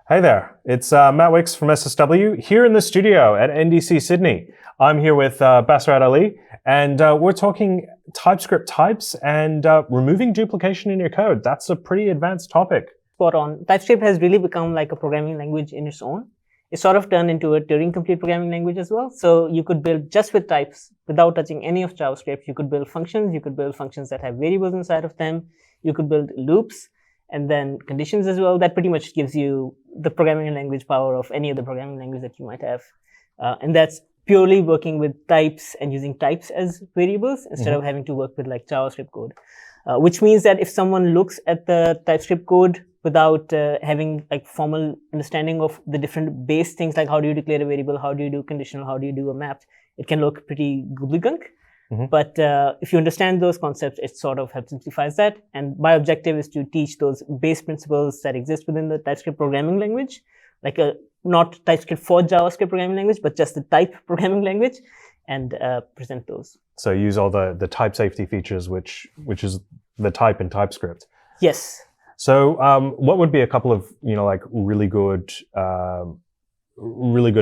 Hey there, it's Matt Wicks from SSW here in the studio at NDC Sydney. I'm here with Basarat Ali, and we're talking TypeScript types and removing duplication in your code. That's a pretty advanced topic. Spot on. TypeScript has really become like a programming language in its own. It's sort of turned into a Turing-complete programming language as well. So you could build just with types without touching any of JavaScript. You could build functions. You could build functions that have variables inside of them. You could build loops and then conditions as well. That pretty much gives you the programming language power of any other programming language that you might have. And that's purely working with types and using types as variables instead of having to work with like JavaScript code. Which means that if someone looks at the TypeScript code without having like formal understanding of the different base things, like how do you declare a variable, how do you do conditional, how do you do a map, it can look pretty gobbledygook. But if you understand those concepts, it sort of helps simplifies that. And my objective is to teach those base principles that exist within the TypeScript programming language, like not TypeScript for JavaScript programming language, but just the type programming language, and present those. So use all the type safety features, which is the type in TypeScript. Yes. So what would be a couple of like really good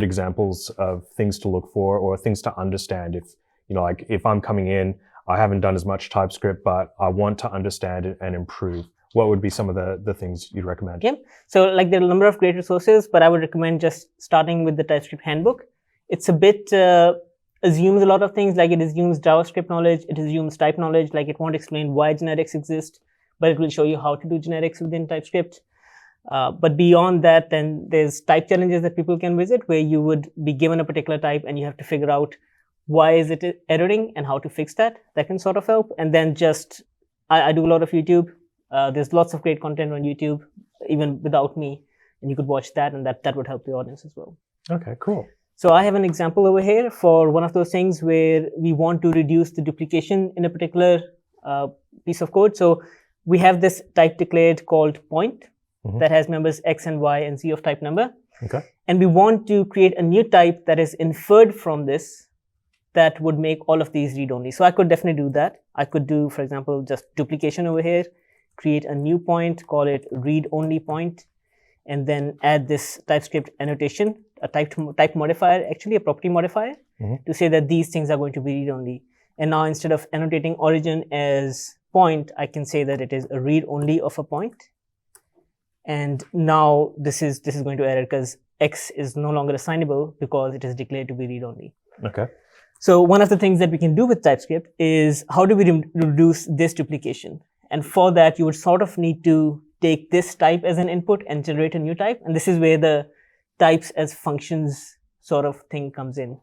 examples of things to look for or things to understand if like if I'm coming in, I haven't done as much TypeScript, but I want to understand it and improve. What would be some of the things you'd recommend? Yeah. So like there are a number of great resources, but I would recommend just starting with the TypeScript handbook. It's a bit assumes a lot of things, like it assumes JavaScript knowledge, it assumes type knowledge, like it won't explain why generics exist, but it will show you how to do generics within TypeScript. But beyond that, then there's type challenges that people can visit where you would be given a particular type and you have to figure out why is it erroring and how to fix that. That can sort of help. And then just, I do a lot of YouTube. There's lots of great content on YouTube, even without me. And you could watch that, and that would help the audience as well. Okay, cool. So I have an example over here for one of those things where we want to reduce the duplication in a particular piece of code. So we have this type declared called point that has members x and y and z of type number. Okay. And we want to create a new type that is inferred from this that would make all of these read-only. So I could definitely do that. I could do, for example, just duplication over here, create a new point, call it read-only point, and then add this TypeScript annotation, a type modifier, actually a property modifier, to say that these things are going to be read-only. And now instead of annotating origin as point, I can say that it is a read-only of a point. And now this is going to error because x is no longer assignable because it is declared to be read-only. Okay. So one of the things that we can do with TypeScript is how do we reduce this duplication? And for that, you would sort of need to take this type as an input and generate a new type. And this is where the types as functions sort of thing comes in.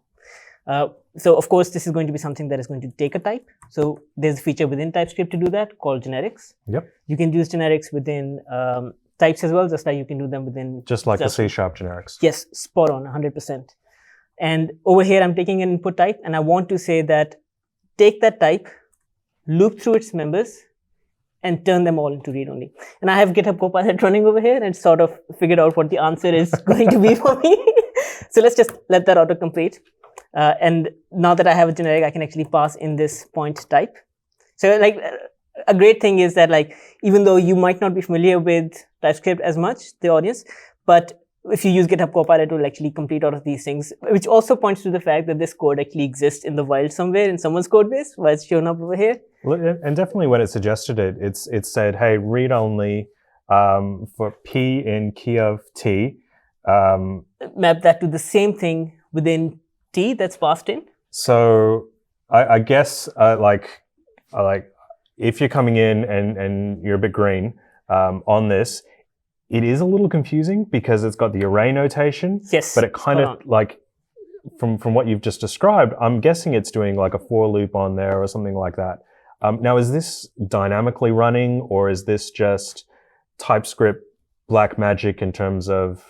So of course, this is going to be something that is going to take a type. So there's a feature within TypeScript to do that called generics. Yep. You can use generics within types as well, just like you can do them within... Just like the C# generics. Yes, spot on, 100%. And over here, I'm taking an input type, and I want to say that take that type, loop through its members, and turn them all into read-only. And I have GitHub Copilot running over here, and sort of figured out what the answer is going to be for me. So let's just let that autocomplete. And now that I have a generic, I can actually pass in this point type. So like a great thing is that like even though you might not be familiar with TypeScript as much, the audience, but if you use GitHub Copilot, it will actually complete all of these things, which also points to the fact that this code actually exists in the wild somewhere in someone's code base, while it's shown up over here. And definitely when it suggested it, it said, hey, read only for P in key of T. Map that to the same thing within T that's passed in. So I guess if you're coming in and you're a bit green on this, it is a little confusing because it's got the array notation. Yes. But it kind of like, from what you've just described, I'm guessing it's doing like a for loop on there or something like that. Now, is this dynamically running, or is this just TypeScript black magic in terms of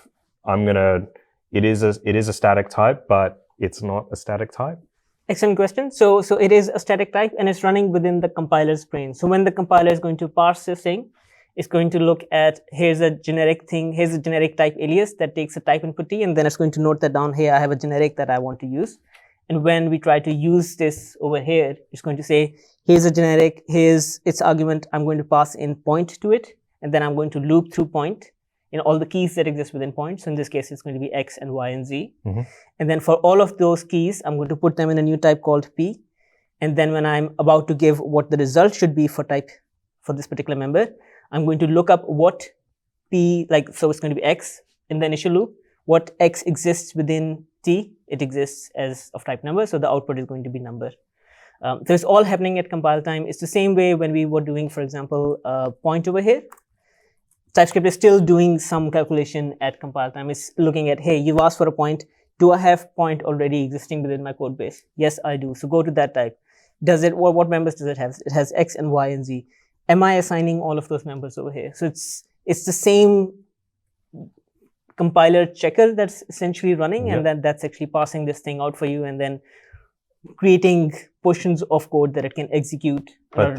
it is a static type, but it's not a static type? Excellent question. So it is a static type and it's running within the compiler's brain. So when the compiler is going to parse this thing, it's going to look at, here's a generic thing, here's a generic type alias that takes a type input T, and then it's going to note that down here, I have a generic that I want to use. And when we try to use this over here, it's going to say, here's a generic, here's its argument, I'm going to pass in point to it, and then I'm going to loop through point in all the keys that exist within point. So in this case, it's going to be X and Y and Z. Mm-hmm. And then for all of those keys, I'm going to put them in a new type called P. And then when I'm about to give what the result should be for this particular member, I'm going to look up what P, so it's going to be X in the initial loop. What X exists within T, it exists as of type number. So the output is going to be number. So it's all happening at compile time. It's the same way when we were doing, for example, point over here. TypeScript is still doing some calculation at compile time. It's looking at, hey, you've asked for a point. Do I have point already existing within my code base? Yes, I do. So go to that type. Does it? What members does it have? It has X and Y and Z. Am I assigning all of those members over here? So it's the same compiler checker that's essentially running, and then that's actually passing this thing out for you, and then creating portions of code that it can execute. But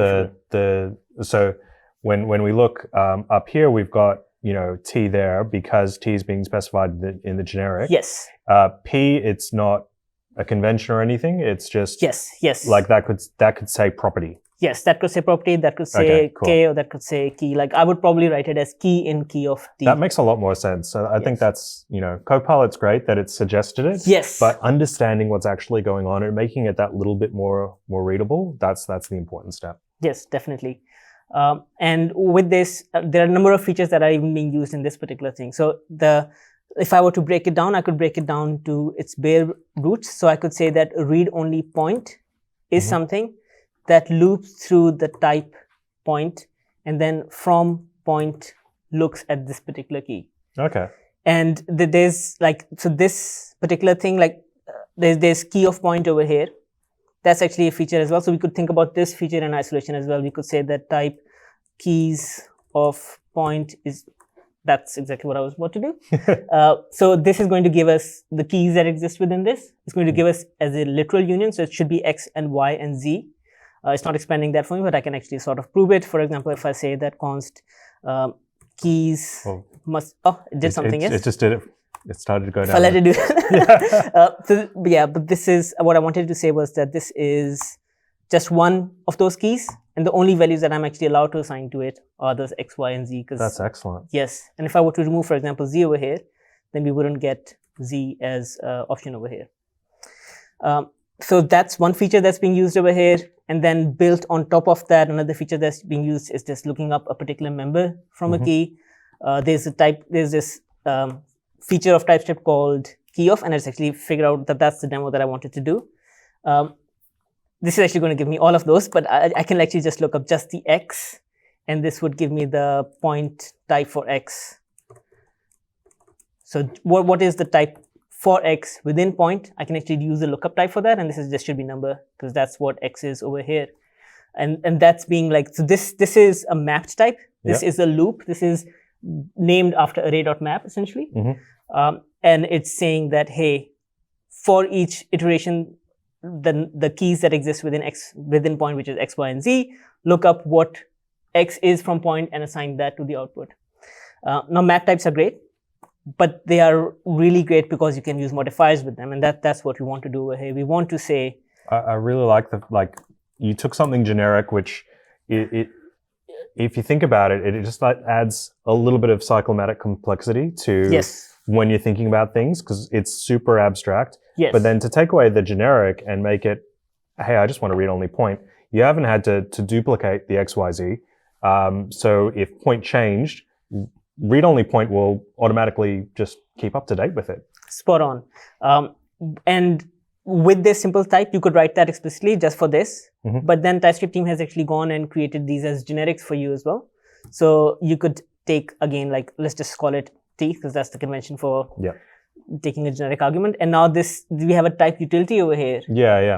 so when we look up here, we've got T there because T is being specified in the generic. Yes. P, it's not a convention or anything. It's just yes. Like that could say property. Yes, that could say property. That could say K, or that could say key. Like I would probably write it as key in key of T. That makes a lot more sense. So I think that's Copilot's great that it suggested it. Yes. But understanding what's actually going on and making it that little bit more readable, that's the important step. Yes, definitely. And with this, there are a number of features that are even being used in this particular thing. So if I were to break it down, I could break it down to its bare roots. So I could say that a read-only point is something that loops through the type point, and then from point looks at this particular key. Okay. And there's this particular thing, there's key of point over here. That's actually a feature as well. So we could think about this feature in isolation as well. We could say that type keys of point that's exactly what I was about to do. So this is going to give us the keys that exist within this. It's going to give us as a literal union. So it should be X and Y and Z. It's not expanding that for me, but I can actually sort of prove it. For example, if I say that const keys must, it did something else. It just did it. It started to go down. If I let it do that. But this is what I wanted to say was that this is just one of those keys, and the only values that I'm actually allowed to assign to it are those X, Y, and Z. That's excellent. Yes, and if I were to remove, for example, Z over here, then we wouldn't get Z as option over here. So that's one feature that's being used over here. And then built on top of that, another feature that's being used is just looking up a particular member from a key. There's this feature of TypeScript called key of, and it's actually figured out that that's the demo that I wanted to do. This is actually going to give me all of those, but I can actually just look up just the X, and this would give me the point type for X. So what is the type for X within point? I can actually use the lookup type for that, and this should be number, because that's what X is over here. And that's being so this is a mapped type. This is a loop. This is named after array.map essentially. And it's saying that, hey, for each iteration, the keys that exist within point, which is X, Y, and Z, look up what X is from point and assign that to the output. Now map types are great, but they are really great because you can use modifiers with them, and that's what we want to do over here. We want to say, I really like you took something generic, which if you think about it, it just adds a little bit of cyclomatic complexity to when you're thinking about things, because it's super abstract. Yes. But then to take away the generic and make it, hey, I just want to read only point, you haven't had to duplicate the X, Y, Z. So if point changed, read-only point will automatically just keep up to date with it. Spot on. And with this simple type, you could write that explicitly just for this. But then TypeScript team has actually gone and created these as generics for you as well. So you could take, again, let's just call it T, because that's the convention for taking a generic argument. And now we have a type utility over here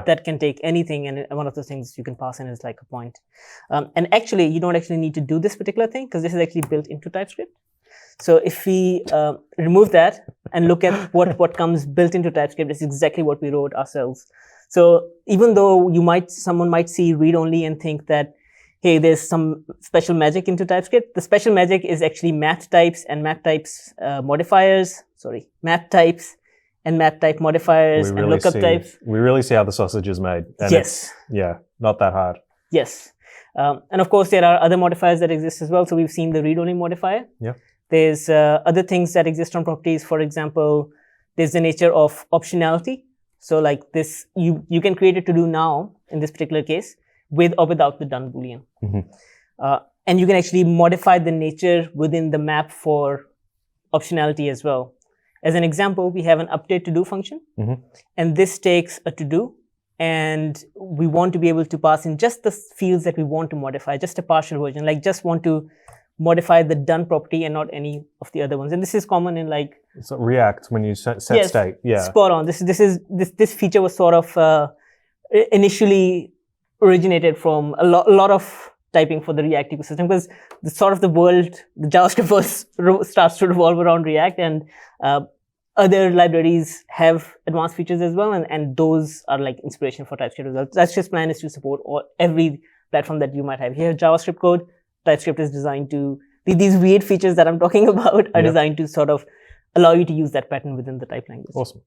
that can take anything, and one of those things you can pass in is like a point. And actually, you don't actually need to do this particular thing, because this is actually built into TypeScript. So if we remove that and look at what comes built into TypeScript, it's exactly what we wrote ourselves. So even though someone might see read-only and think that, hey, there's some special magic into TypeScript, the special magic is actually math types and math types modifiers. Sorry, math types and math type modifiers and lookup types. We really see how the sausage is made. And yes. Not that hard. Yes. And of course, there are other modifiers that exist as well. So we've seen the read-only modifier. There's other things that exist on properties. For example, there's the nature of optionality. So like this, you can create a to-do now in this particular case with or without the done boolean. And you can actually modify the nature within the map for optionality as well. As an example, we have an update to do function, and this takes a to do, and we want to be able to pass in just the fields that we want to modify, just a partial version, like just want to modify the done property and not any of the other ones. And this is common in like so React when you set yes, state. Yeah, spot on. This feature was sort of initially originated from a lot of typing for the React ecosystem, because the sort of the world, the JavaScript world starts to revolve around React, and other libraries have advanced features as well, and those are like inspiration for TypeScript as well. TypeScript's plan is to support every platform that you might have. Here, JavaScript code, TypeScript is designed to, these weird features that I'm talking about are designed to sort of allow you to use that pattern within the type language. Awesome.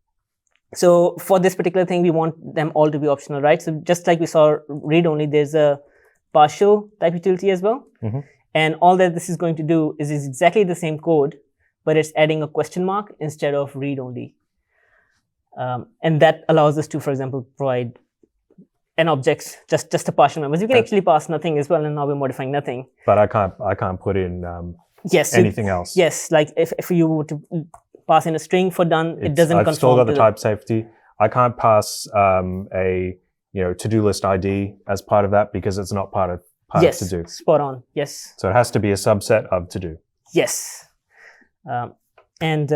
So for this particular thing, we want them all to be optional, right? So just like we saw read-only, there's a partial type utility as well. And all that this is going to do is exactly the same code, but it's adding a question mark instead of read-only. And that allows us to, for example, provide an object, just a partial members. You can actually pass nothing as well, and now we're modifying nothing. But I can't put in anything else. Yes, like if you were to pass in a string for done, it doesn't conform. I've still got the type safety. I can't pass a to-do list ID as part of that because it's not part of to do. Spot on. Yes. So it has to be a subset of to do. Yes. And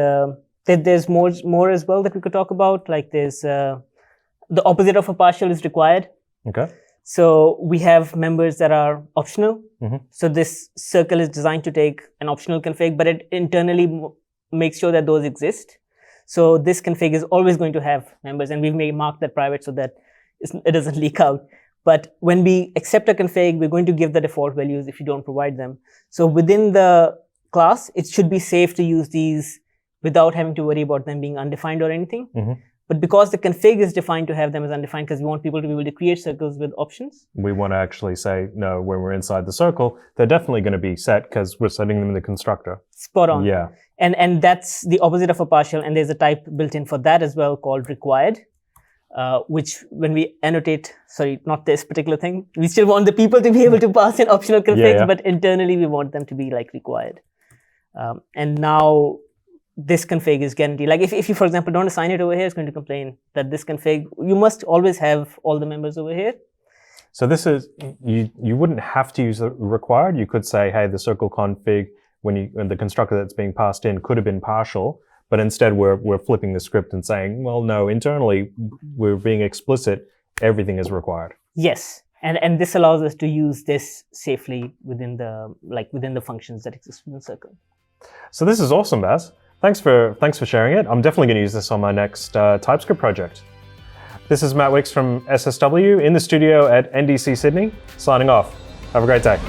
there's more as well that we could talk about. Like there's the opposite of a partial is required. Okay. So we have members that are optional. So this circle is designed to take an optional config, but it internally makes sure that those exist. So this config is always going to have members, and we've marked that private so that it doesn't leak out. But when we accept a config, we're going to give the default values if you don't provide them. So within the class, it should be safe to use these without having to worry about them being undefined or anything. But because the config is defined to have them as undefined, because we want people to be able to create circles with options. We want to actually say, no, when we're inside the circle, they're definitely going to be set because we're setting them in the constructor. Spot on. Yeah. And that's the opposite of a partial. And there's a type built in for that as well called required, which when we annotate, sorry, not this particular thing, we still want the people to be able to pass in optional configs, but internally we want them to be like required. And now this config is guaranteed. Like if you, for example, don't assign it over here, it's going to complain that this config, you must always have all the members over here. So this is, you wouldn't have to use the required. You could say, hey, the circle config, when the constructor that's being passed in could have been partial, but instead we're flipping the script and saying, well, no, internally we're being explicit, everything is required. Yes. And this allows us to use this safely within the functions that exist within Circle. So this is awesome, Bas. Thanks for sharing it. I'm definitely going to use this on my next TypeScript project. This is Matt Wicks from SSW in the studio at NDC Sydney, signing off. Have a great day.